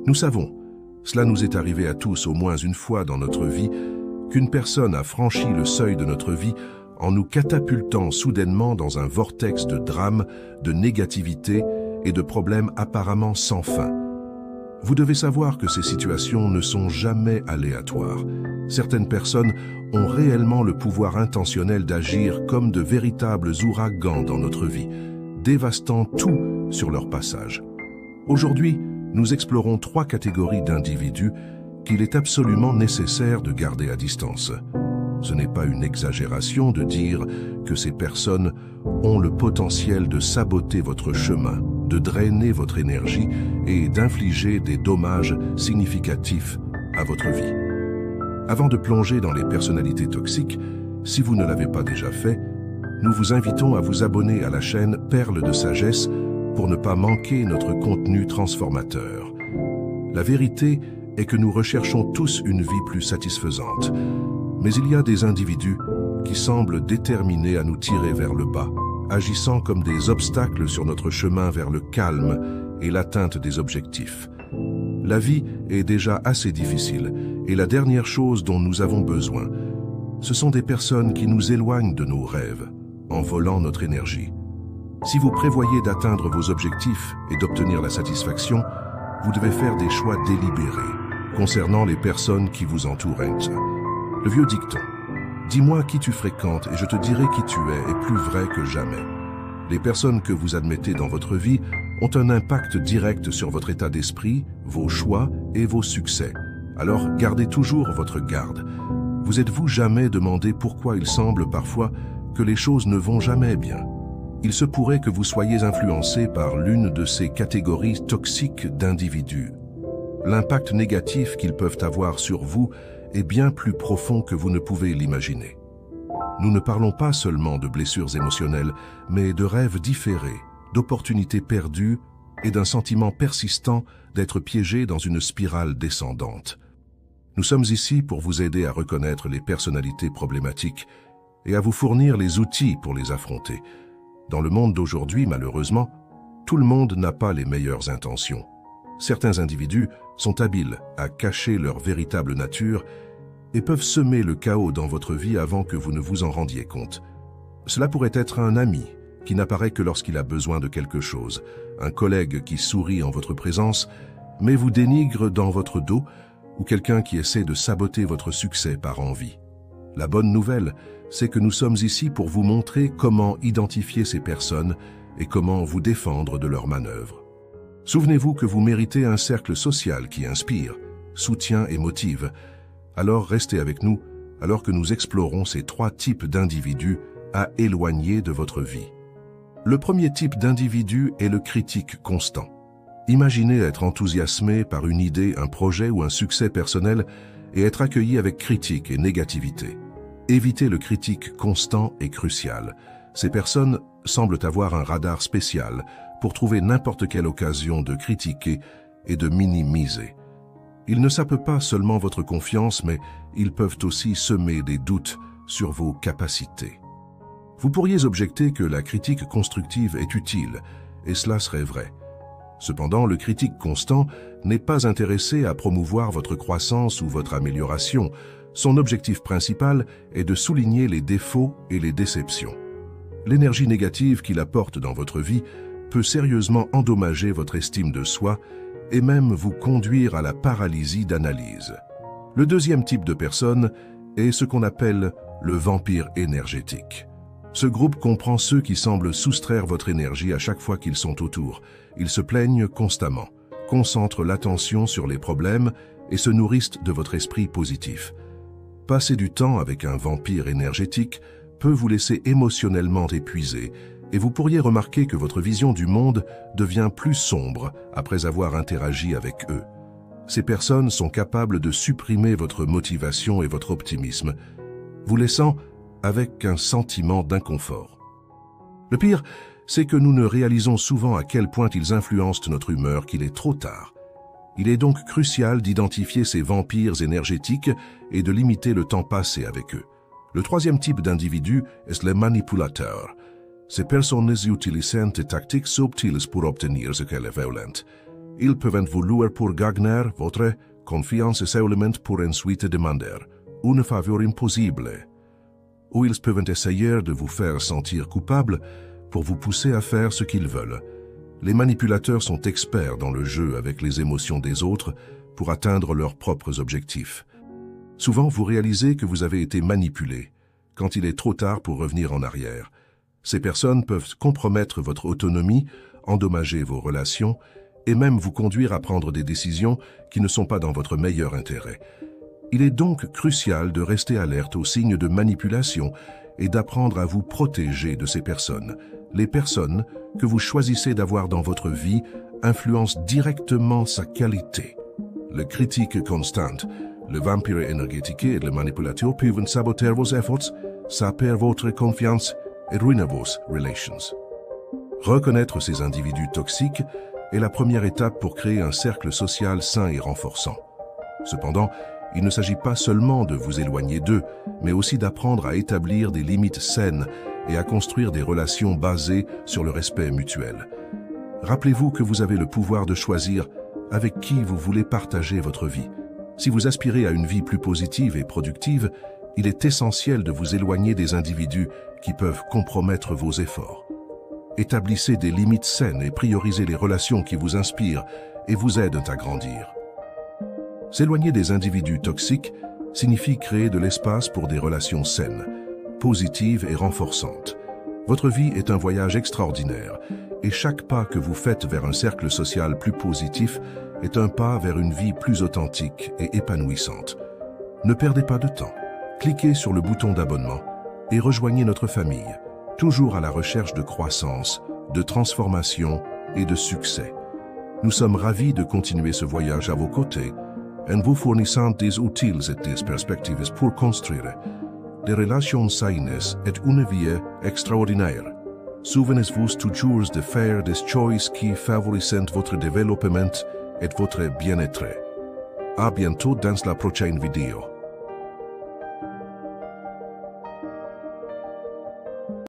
Nous savons, cela nous est arrivé à tous au moins une fois dans notre vie, qu'une personne a franchi le seuil de notre vie en nous catapultant soudainement dans un vortex de drame, de négativité et de problèmes apparemment sans fin. Vous devez savoir que ces situations ne sont jamais aléatoires. Certaines personnes ont réellement le pouvoir intentionnel d'agir comme de véritables ouragans dans notre vie, dévastant tout sur leur passage. Aujourd'hui, nous explorons 3 catégories d'individus qu'il est absolument nécessaire de garder à distance. Ce n'est pas une exagération de dire que ces personnes ont le potentiel de saboter votre chemin, de drainer votre énergie et d'infliger des dommages significatifs à votre vie. Avant de plonger dans les personnalités toxiques, si vous ne l'avez pas déjà fait, nous vous invitons à vous abonner à la chaîne Perles de Sagesse pour ne pas manquer notre contenu transformateur. La vérité est que nous recherchons tous une vie plus satisfaisante, mais il y a des individus qui semblent déterminés à nous tirer vers le bas, agissant comme des obstacles sur notre chemin vers le calme et l'atteinte des objectifs. La vie est déjà assez difficile et la dernière chose dont nous avons besoin, ce sont des personnes qui nous éloignent de nos rêves, en volant notre énergie. Si vous prévoyez d'atteindre vos objectifs et d'obtenir la satisfaction, vous devez faire des choix délibérés concernant les personnes qui vous entourent. Le vieux dicton « Dis-moi qui tu fréquentes et je te dirai qui tu es » est plus vrai que jamais. Les personnes que vous admettez dans votre vie ont un impact direct sur votre état d'esprit, vos choix et vos succès. Alors gardez toujours votre garde. Vous êtes-vous jamais demandé pourquoi il semble parfois que les choses ne vont jamais bien? Il se pourrait que vous soyez influencé par l'une de ces catégories toxiques d'individus. L'impact négatif qu'ils peuvent avoir sur vous est bien plus profond que vous ne pouvez l'imaginer. Nous ne parlons pas seulement de blessures émotionnelles, mais de rêves différés, d'opportunités perdues et d'un sentiment persistant d'être piégé dans une spirale descendante. Nous sommes ici pour vous aider à reconnaître les personnalités problématiques et à vous fournir les outils pour les affronter. Dans le monde d'aujourd'hui, malheureusement, tout le monde n'a pas les meilleures intentions. Certains individus sont habiles à cacher leur véritable nature et peuvent semer le chaos dans votre vie avant que vous ne vous en rendiez compte. Cela pourrait être un ami qui n'apparaît que lorsqu'il a besoin de quelque chose, un collègue qui sourit en votre présence, mais vous dénigre dans votre dos, ou quelqu'un qui essaie de saboter votre succès par envie. La bonne nouvelle, c'est que nous sommes ici pour vous montrer comment identifier ces personnes et comment vous défendre de leurs manœuvres. Souvenez-vous que vous méritez un cercle social qui inspire, soutient et motive. Alors restez avec nous alors que nous explorons ces 3 types d'individus à éloigner de votre vie. Le premier type d'individu est le critique constant. Imaginez être enthousiasmé par une idée, un projet ou un succès personnel et être accueilli avec critique et négativité. Éviter le critique constant est crucial. Ces personnes semblent avoir un radar spécial pour trouver n'importe quelle occasion de critiquer et de minimiser. Ils ne sapent pas seulement votre confiance, mais ils peuvent aussi semer des doutes sur vos capacités. Vous pourriez objecter que la critique constructive est utile, et cela serait vrai. Cependant, le critique constant n'est pas intéressé à promouvoir votre croissance ou votre amélioration. Son objectif principal est de souligner les défauts et les déceptions. L'énergie négative qu'il apporte dans votre vie peut sérieusement endommager votre estime de soi et même vous conduire à la paralysie d'analyse. Le deuxième type de personne est ce qu'on appelle le vampire énergétique. Ce groupe comprend ceux qui semblent soustraire votre énergie à chaque fois qu'ils sont autour. Ils se plaignent constamment, concentrent l'attention sur les problèmes et se nourrissent de votre esprit positif. Passer du temps avec un vampire énergétique peut vous laisser émotionnellement épuisé et vous pourriez remarquer que votre vision du monde devient plus sombre après avoir interagi avec eux. Ces personnes sont capables de supprimer votre motivation et votre optimisme, vous laissant avec un sentiment d'inconfort. Le pire, c'est que nous ne réalisons souvent à quel point ils influencent notre humeur qu'il est trop tard. Il est donc crucial d'identifier ces vampires énergétiques et de limiter le temps passé avec eux. Le troisième type d'individu est le manipulateur. Ces personnes utilisent des tactiques subtiles pour obtenir ce qu'elles veulent. Ils peuvent vous louer pour gagner votre confiance seulement pour ensuite demander une faveur impossible. Ou ils peuvent essayer de vous faire sentir coupable pour vous pousser à faire ce qu'ils veulent. Les manipulateurs sont experts dans le jeu avec les émotions des autres pour atteindre leurs propres objectifs. Souvent, vous réalisez que vous avez été manipulé quand il est trop tard pour revenir en arrière. Ces personnes peuvent compromettre votre autonomie, endommager vos relations et même vous conduire à prendre des décisions qui ne sont pas dans votre meilleur intérêt. Il est donc crucial de rester alerte aux signes de manipulation et d'apprendre à vous protéger de ces personnes. Les personnes que vous choisissez d'avoir dans votre vie influencent directement sa qualité. Le critique constant, le vampire énergétique et le manipulateur peuvent saboter vos efforts, saper votre confiance et ruiner vos relations. Reconnaître ces individus toxiques est la première étape pour créer un cercle social sain et renforçant. Cependant, il ne s'agit pas seulement de vous éloigner d'eux, mais aussi d'apprendre à établir des limites saines et à construire des relations basées sur le respect mutuel. Rappelez-vous que vous avez le pouvoir de choisir avec qui vous voulez partager votre vie. Si vous aspirez à une vie plus positive et productive, il est essentiel de vous éloigner des individus qui peuvent compromettre vos efforts. Établissez des limites saines et priorisez les relations qui vous inspirent et vous aident à grandir. S'éloigner des individus toxiques signifie créer de l'espace pour des relations saines, positives et renforçantes. Votre vie est un voyage extraordinaire et chaque pas que vous faites vers un cercle social plus positif est un pas vers une vie plus authentique et épanouissante. Ne perdez pas de temps. Cliquez sur le bouton d'abonnement et rejoignez notre famille, toujours à la recherche de croissance, de transformation et de succès. Nous sommes ravis de continuer ce voyage à vos côtés en vous fournissant des outils et des perspectives pour construire des relations saines et une vie extraordinaire. Souvenez-vous toujours de faire des choix qui favorisent votre développement et votre bien-être. À bientôt dans la prochaine vidéo.